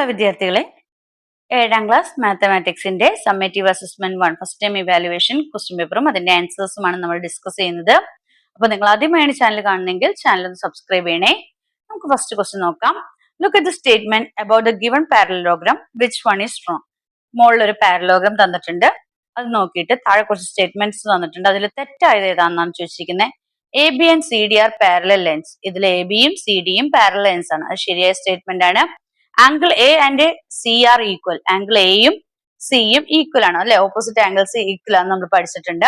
പ്രിയമുള്ള വിദ്യാർത്ഥികളെ, 7ാം ക്ലാസ് മാത്തമാറ്റിക്സിന്റെ summative assessment 1 first time evaluation question പേപ്പറും അതിന്റെ ആൻസേഴ്സുമാണ് നമ്മൾ ഡിസ്കസ് ചെയ്യുന്നത്. അപ്പൊ നിങ്ങൾ ആദ്യമായാണ് ചാനൽ കാണുന്നെങ്കിൽ ചാനൽ ഒന്ന് സബ്സ്ക്രൈബ് ചെയ്യണേ. നമുക്ക് ഫസ്റ്റ് ക്വസ്റ്റ്യൻ നോക്കാം. Look at the statement about the given parallelogram which one is wrong. മുകളിൽ ഒരു പാരലലോഗ്രാം തന്നിട്ടുണ്ട്. അത് നോക്കിയിട്ട് താഴെ കുറച്ച് സ്റ്റേറ്റ്മെന്റ്സ് തന്നിട്ടുണ്ട്. അതിൽ തെറ്റായത് ഏതാണെന്നാണ് ചോദിച്ചിരിക്കുന്നത്. A B and C D are parallel lines. ഇതിൽ എ ബിയും സി ഡിയും പാരലൽ ലൈൻസ് ആണ്. അത് ശരിയായ സ്റ്റേറ്റ്മെന്റ് ആണ്. Angle A and C are equal. Angle എയും സിയും ഈക്വൽ ആണ് അല്ലെ, ഓപ്പോസിറ്റ് ആംഗിൾസ് ഈക്വൽ ആണ് നമ്മൾ പഠിച്ചിട്ടുണ്ട്.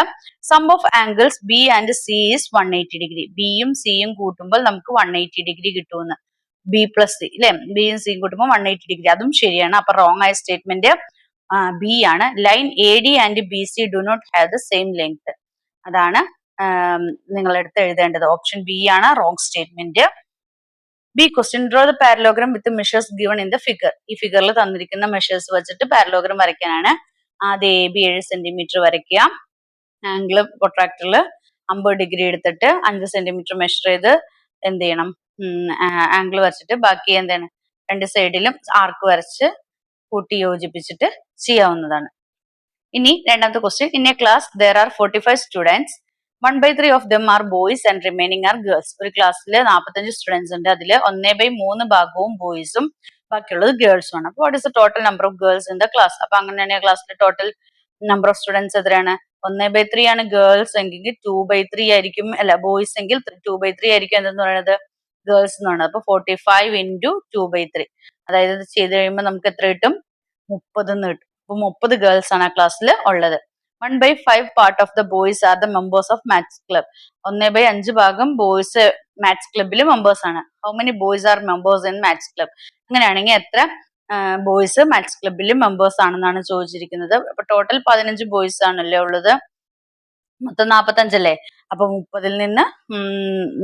Sum of angles B and C is 180 degree. ബിയും സിയും കൂട്ടുമ്പോൾ നമുക്ക് 180 ഡിഗ്രി കിട്ടുമെന്ന്. ബി പ്ലസ് സി അല്ലെ, ബിയും സിയും കൂട്ടുമ്പോൾ 180 ഡിഗ്രി. അതും ശരിയാണ്. അപ്പൊ റോങ് ആയ സ്റ്റേറ്റ്മെന്റ് ബി ആണ്. Line A D and B C do not have the same length. അതാണ് നിങ്ങൾ എടുത്ത് എഴുതേണ്ടത്. ഓപ്ഷൻ ബി ആണ് wrong statement. B question, draw the parallelogram with measures given in the figure. ഈ ഫിഗറിൽ തന്നിരിക്കുന്ന മെഷേഴ്സ് വെച്ചിട്ട് പാരലോഗ്രാം വരയ്ക്കാനാണ്. ആദ്യം എ ബി 7 സെന്റിമീറ്റർ വരയ്ക്കുക. ആംഗിൾ പ്രൊട്രാക്ടറിൽ 50 ഡിഗ്രി എടുത്തിട്ട് 5 സെന്റിമീറ്റർ മെഷർ ചെയ്ത് എന്ത് ചെയ്യണം, ആംഗിൾ വരച്ചിട്ട് ബാക്കി എന്താണ് രണ്ട് സൈഡിലും ആർക്ക് വരച്ച് കൂട്ടി യോജിപ്പിച്ചിട്ട് ചെയ്യാവുന്നതാണ്. ഇനി രണ്ടാമത്തെ question, in a class there are 45 students. 1/3 of them are boys and remaining are girls. ഒരു ക്ലാസ്സിൽ 45 സ്റ്റുഡൻസ് ഉണ്ട്. അതിൽ 1/3 ഭാഗവും ബോയ്സും ബാക്കിയുള്ളത് ഗേൾസും ആണ്. അപ്പോൾ what is the total number of girls in the class? അപ്പൊ അങ്ങനെയാണെങ്കിൽ ക്ലാസ്സിലെ ടോട്ടൽ നമ്പർ ഓഫ് സ്റ്റുഡൻസ് എത്രയാണ്? 1/3 ആണ് ഗേൾസ് എങ്കിൽ 2/3 ആയിരിക്കും, അല്ല ബോയ്സ് എങ്കിൽ 2/3 ആയിരിക്കും എന്തെന്ന് പറയുന്നത്, ഗേൾസ് എന്ന് പറയുന്നത്. അപ്പൊ 45 × 2/3, അതായത് ഇത് ചെയ്ത് കഴിയുമ്പോൾ നമുക്ക് എത്ര കിട്ടും? 30 എന്ന് കിട്ടും. അപ്പൊ 30 ഗേൾസ് ആണ് ആ ക്ലാസ്സിൽ ഉള്ളത്. 1/5 part of the boys are the members of maths club. 1/5 ഭാഗം ബോയ്സ് മാത്സ് ക്ലബിൽ മെമ്പേഴ്സ് ആണ്. How many boys are members in maths club? അങ്ങനെയാണെങ്കിൽ എത്ര ബോയ്സ് മാത്സ് ക്ലബിൽ മെമ്പേഴ്സ് ആണെന്നാണ് ചോദിച്ചിരിക്കുന്നത്. അപ്പൊ ടോട്ടൽ 15 ബോയ്സ് ആണല്ലേ ഉള്ളത്, മൊത്തം 45 അല്ലേ. അപ്പൊ 30-ൽ നിന്ന്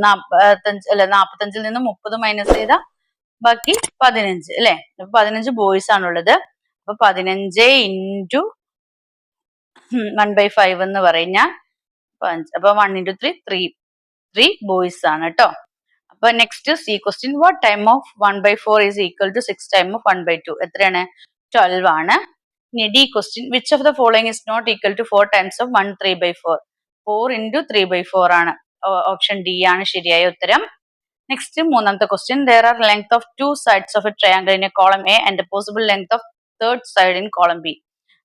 45-ൽ നിന്ന് 30 മൈനസ് ചെയ്താൽ ബാക്കി 15 അല്ലെ. അപ്പൊ 15 ബോയ്സ് ആണുള്ളത്. അപ്പൊ 15 × 1/5 എന്ന് പറഞ്ഞാൽ 5. അപ്പൊ 1 × 3 3 ബോയ്സ് ആണ് കേട്ടോ. അപ്പൊ next C question, what time of 1/4 is equal to 6 time of 1/2? എത്രയാണ്? 12 ആണ്. ഇനി D question, which of the following is not equal to 4 times of 1 3/4? 4 × 3/4 ആണ്. ഓപ്ഷൻ ഡി ആണ് ശരിയായ ഉത്തരം. നെക്സ്റ്റ് മൂന്നാമത്തെ question, there are length of 2 sides of a triangle in a column A and a possible length of third side in column B.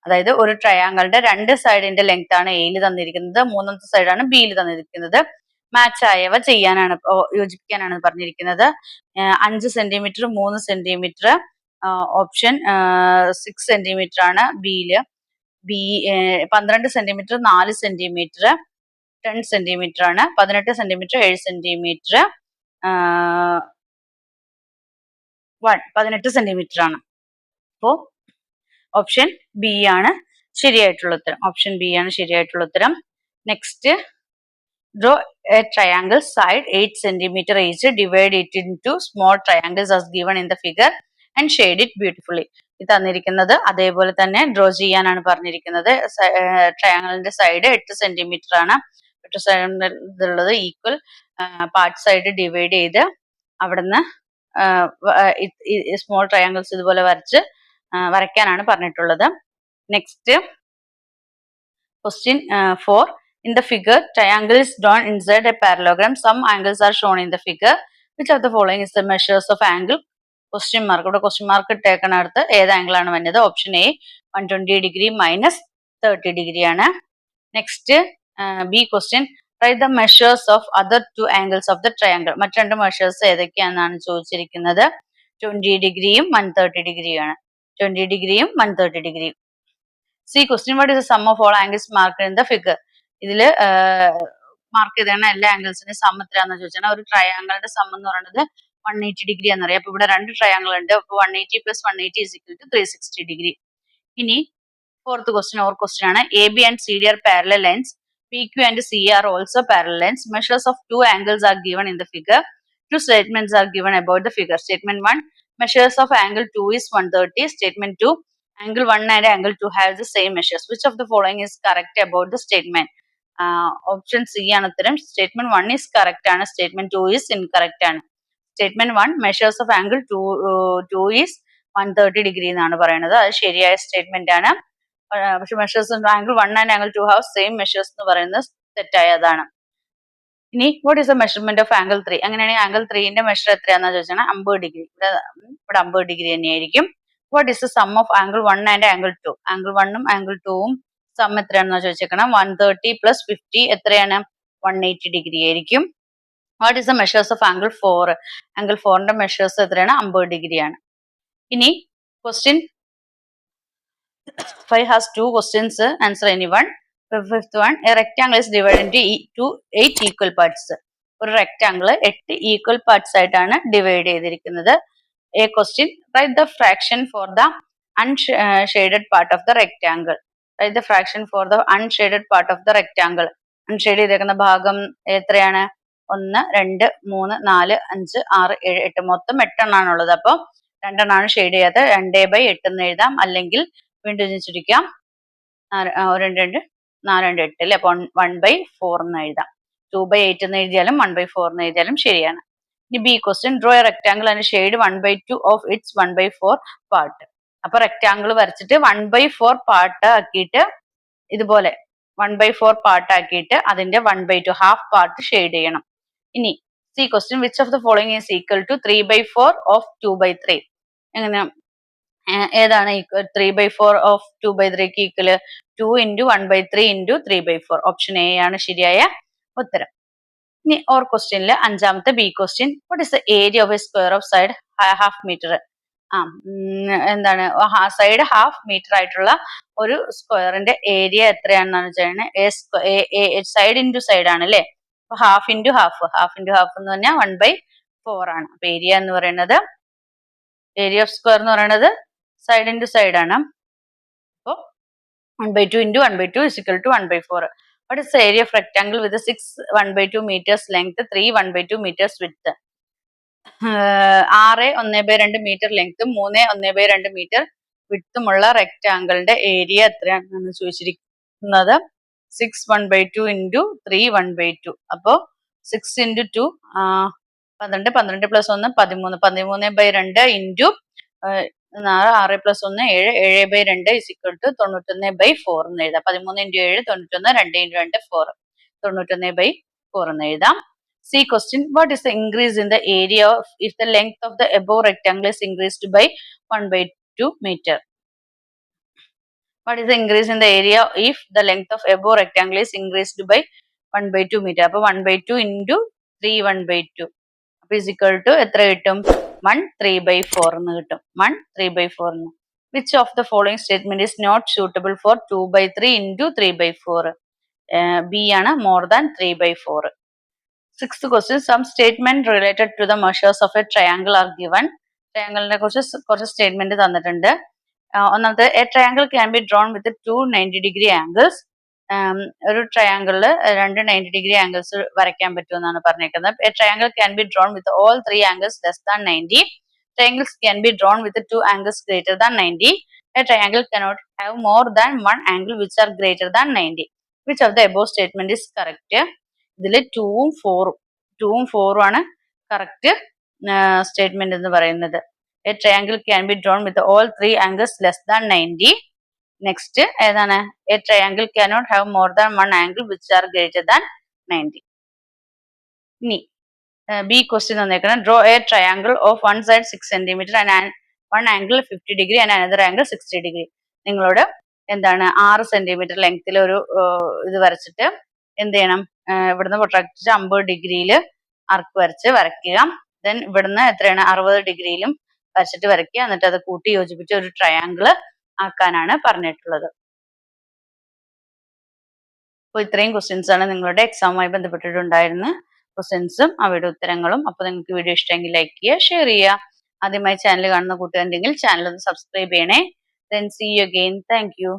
അതായത് ഒരു ട്രയാങ്കിളിന്റെ 2 സൈഡിന്റെ length ആണ് എയിൽ തന്നിരിക്കുന്നത്, മൂന്നാമത്തെ സൈഡാണ് ബിയിൽ തന്നിരിക്കുന്നത്. മാച്ച് ആയവ ചെയ്യാനാണ്, യോജിപ്പിക്കാനാണ് പറഞ്ഞിരിക്കുന്നത്. 5 സെന്റിമീറ്റർ 3 സെന്റിമീറ്റർ, ഓപ്ഷൻ 6 സെന്റിമീറ്റർ ആണ് ബിയില്. 12 സെന്റിമീറ്റർ 4 സെന്റിമീറ്റർ 10 സെന്റിമീറ്റർ ആണ്. 18 സെന്റിമീറ്റർ 7 സെന്റിമീറ്റർ 18 സെന്റിമീറ്റർ ആണ്. അപ്പോ ഓപ്ഷൻ ബി ആണ് ശരിയായിട്ടുള്ള ഉത്തരം. ഓപ്ഷൻ ബി ആണ് ശരിയായിട്ടുള്ള ഉത്തരം. Next, draw a triangle side 8 centimeter each, divide it into small triangles as given in the figure and shade it beautifully. ഇത് തന്നിരിക്കുന്നത് അതേപോലെ തന്നെ ഡ്രോ ചെയ്യാനാണ് പറഞ്ഞിരിക്കുന്നത്. ട്രയാങ്കിളിന്റെ സൈഡ് 8 സെന്റിമീറ്റർ ആണ്. 8 side equal part side divide ചെയ്ത് അവിടുന്ന് സ്മോൾ ട്രയാങ്കിൾസ് ഇതുപോലെ വരയ്ക്കാനാണ് പറഞ്ഞിട്ടുള്ളത്. Next question 4, in the figure triangle is drawn inside a parallelogram. Some angles are shown in the figure. Which of the following is the measures of angle? Question mark. ഇവിടെ question mark ഇട്ടേക്കണ അടുത്ത് ഏത് angle ആണ് വരുന്നത്? Option A 120 degree minus 30 degree ആണ്. Next B question, write the measures of other 2 angles of the triangle. മറ്റു രണ്ട് measures ഏതൊക്കെയാണെന്നാണ് ചോദിച്ചിരിക്കുന്നത്. 20 ഡിഗ്രിയും 130 ഡിഗ്രിയാണ്. 20 ഡിഗ്രിയും 130 ഡിഗ്രിയും. C question, what is the sum of all angles marked in the figure? ഇതില് mark ചെയ്താണ് എല്ലാ ആംഗിൾസിന്റെ സം എത്രയാണെന്ന് ചോദിച്ചാൽ ഒരു ട്രയാങ്കിളിന്റെ സം എന്ന് പറയുന്നത് 180 ഡിഗ്രി എന്നറിയാം. അപ്പൊ ഇവിടെ 2 ട്രയാങ്കിൾ ഉണ്ട്. അപ്പൊ 180 + 180 is equal to 360 ഡിഗ്രി. ഇനി ഫോർത്ത് ക്വസ്റ്റ്യൻ ഓർ ക്വസ്റ്റ്യൻ ആണ്. A B and C D are parallel lines. P Q and C are also parallel lines. Measures of 2 angles are given in the figure. 2 statements are given about the figure. Statement 1, measures of angle 2 is 130. Statement 2, angle 1 and angle 2 have the same measures. Which of the following is correct about the statement? Option C ആണ് ഉത്തരം. Statement 1 is correct ആണ്. Statement 2 is incorrect ആണ്. Statement 1, measures of angle 2 is 130 എന്നാണ് പറയുന്നത്. അത് ശരിയായ statement ആണ്. പക്ഷെ measures angle 1 and angle 2 have same measures എന്ന് പറയുന്നത് തെറ്റായതാണ്. ഇനി what is the measurement of angle 3? അങ്ങനെയാണെങ്കിൽ ആംഗിൾ 3ന്റെ മെഷർ എത്രയാണെന്ന് ചോദിച്ചാൽ 50 ഡിഗ്രി. ഇവിടെ 50 ഡിഗ്രി തന്നെയായിരിക്കും. What is the sum of angle 1 and angle 2? Angle 1ഉം ആംഗിൾ 2ഉം സം എത്രയാണെന്ന് ചോദിച്ചേക്കണം. 130 പ്ലസ് 50 എത്രയാണ്? 180 ഡിഗ്രി ആയിരിക്കും. What is the measures of angle 4? Angle 4ന്റെ മെഷേഴ്സ് എത്രയാണ്? 50 ഡിഗ്രിയാണ്. ഇനി question 5 has 2 questions. Answer any one. Fifth one, a rectangle is divided into 8 equal parts. ഒരു rectangle 8 equal parts ആയിട്ടാണ് ഡിവൈഡ് ചെയ്തിരിക്കുന്നത്. A question, write the fraction for the unshaded part of the rectangle. Write the fraction for the unshaded part of the rectangle. Unshade ചെയ്തിരിക്കുന്ന ഭാഗം എത്രയാണ്? 1, 2, 3, 4, 5, 6, 7, 8 മൊത്തം 8 എണ്ണാണുള്ളത്. അപ്പോൾ 2 എണ്ണാണ് shade ചെയ്യാത്തത്. 2/8 എന്ന് എഴുതാം. അല്ലെങ്കിൽ വീണ്ടും ചുരുക്കാം. 2, 4, 2, 8 അല്ലേ? അപ്പൊ 1/4 എന്ന് എഴുതാം. 2/8 എന്ന് എഴുതിയാലും 1/4 എന്ന് എഴുതിയാലും ശരിയാണ്. ഇനി B question, draw A rectangle and shade 1/2 of its 1/4 part. അപ്പൊ റെക്ടാംഗിൾ വരച്ചിട്ട് 1/4 പാർട്ട് ആക്കിയിട്ട് ഇതുപോലെ 1/4 പാർട്ട് ആക്കിയിട്ട് അതിന്റെ 1/2 ഹാഫ് പാർട്ട് ഷെയ്ഡ് ചെയ്യണം. ഇനി C question, which of the following is equal to 3/4 of 2/3? എങ്ങനെ ഏതാണ് 3/4 ഓഫ് 2/3ക്ക് ഈക്വൽ? 2 × 1/3 × 3/4. ഓപ്ഷൻ എ ആണ് ശരിയായ ഉത്തരം. ഇനി ഓർ ക്വസ്റ്റ്യനിൽ അഞ്ചാമത്തെ B question, what is the area of a square of side half metre? എന്താണ് സൈഡ് ഹാഫ് മീറ്റർ ആയിട്ടുള്ള ഒരു സ്ക്വയറിന്റെ ഏരിയ എത്രയാണെന്നാണ് വെച്ചാൽ സൈഡ് ഇൻറ്റു സൈഡ് ആണ് അല്ലേ? അപ്പൊ ഹാഫ് ഇൻറ്റു ഹാഫ് എന്ന് പറഞ്ഞാൽ 1/4 ആണ്. അപ്പൊ ഏരിയ എന്ന് പറയുന്നത്, ഏരിയ ഓഫ് സ്ക്വയർ എന്ന് പറയുന്നത് സൈഡ് ഇൻറ്റു സൈഡ് ആണ്. അപ്പോൾ 1/2 × 1/2 is equal to 1/4. What is the area of rectangle with 6 1/2 meters length, 3 1/2 meters width? 6 1/2 metre ലെങ്ത്തും 3 1/2 മീറ്റർ വിഡ്ത്തുമുള്ള റെക്ടാങ്കിളിന്റെ ഏരിയ എത്രയാണെന്ന് ചോദിച്ചിരിക്കുന്നത്. 6 1/2 × 3 1/2. അപ്പോൾ 6 × 2 12, 12 + 1 13, 13/2 ഇൻറ്റു 6 + 1 7, 7/2 is equal to 91/4 എന്ന് എഴുതാം. 13 × 7 91, 2 × 2 4, 91/4 എന്ന് എഴുതാം. C question, what is the increase in the area if the length of the above rectangle is increased by 1/2 meter? What is the increase in the area if the length of above rectangle is increased by 1/2 meter? അപ്പോൾ 1/2 × 3 1/2 അപ്പോൾ is equal to എത്ര കിട്ടും? 1 3/4 എന്ന് കിട്ടും. 1 3/4 എന്ന്. Which of the following statement is not suitable for 2/3 × 3/4? B ആണ് more than 3/4. Sixth question, some statement related to the measures of a triangle are given. ട്രയാങ്കിളിനെ കുറിച്ച് കുറച്ച് സ്റ്റേറ്റ്മെന്റ് തന്നിട്ടുണ്ട്. ഒന്നാമത്തെ, A triangle can be drawn with 2 90-degree angles. ഒരു ട്രയാങ്കിളിൽ 2 90-degree angles വരയ്ക്കാൻ പറ്റുമെന്നാണ് പറഞ്ഞേക്കുന്നത്. A triangle can be drawn with all 3 angles less than 90. Triangles can be drawn with 2 angles greater than 90. A triangle cannot have more than 1 angle which are greater than 90. Which of the above statement is correct? ഇതിൽ 2ഉം 4ഉം ആണ് correct statement എന്ന് പറയുന്നത്. A triangle can be drawn with all 3 angles less than 90. Next ഏതാണ്? A triangle cannot have more than 1 angle which are greater than 90. ഇനി B question തന്നേക്കണം. Draw a triangle of one side 6 cm and one angle 50 degree and another angle 60 degree. നിങ്ങളോട് എന്താണ് 6 cm ലെങ്ത്തിൽ ഒരു ഇത് വരച്ചിട്ട് എന്ത് ചെയ്യണം? ഇവിടുന്ന് പ്രൊട്രാക്ട് 50 ഡിഗ്രിയിൽ ആർക്ക് വരയ്ക്കുക. ദെൻ ഇവിടുന്ന് എത്രയാണ്? 60 ഡിഗ്രിയിലും വരച്ചിട്ട് വരയ്ക്കുക. എന്നിട്ട് അത് കൂട്ടി യോജിപ്പിച്ച് ഒരു ട്രയാങ്കിൾ ആക്കാനാണ് പറഞ്ഞിട്ടുള്ളത്. അപ്പോൾ ഇത്രയും ക്വസ്റ്റ്യൻസ് ആണ് നിങ്ങളുടെ എക്സാമുമായി ബന്ധപ്പെട്ടിട്ടുണ്ടായിരുന്ന ക്വസ്റ്റ്യൻസും അവയുടെ ഉത്തരങ്ങളും. അപ്പോൾ നിങ്ങൾക്ക് വീഡിയോ ഇഷ്ടമെങ്കിൽ ലൈക്ക് ചെയ്യുക, ഷെയർ ചെയ്യുക. ആദ്യമായി ചാനൽ കാണുന്ന കൂട്ടുകാരുണ്ടെങ്കിൽ ചാനൽ ഒന്ന് സബ്സ്ക്രൈബ് ചെയ്യണേ. Then see you again. Thank you.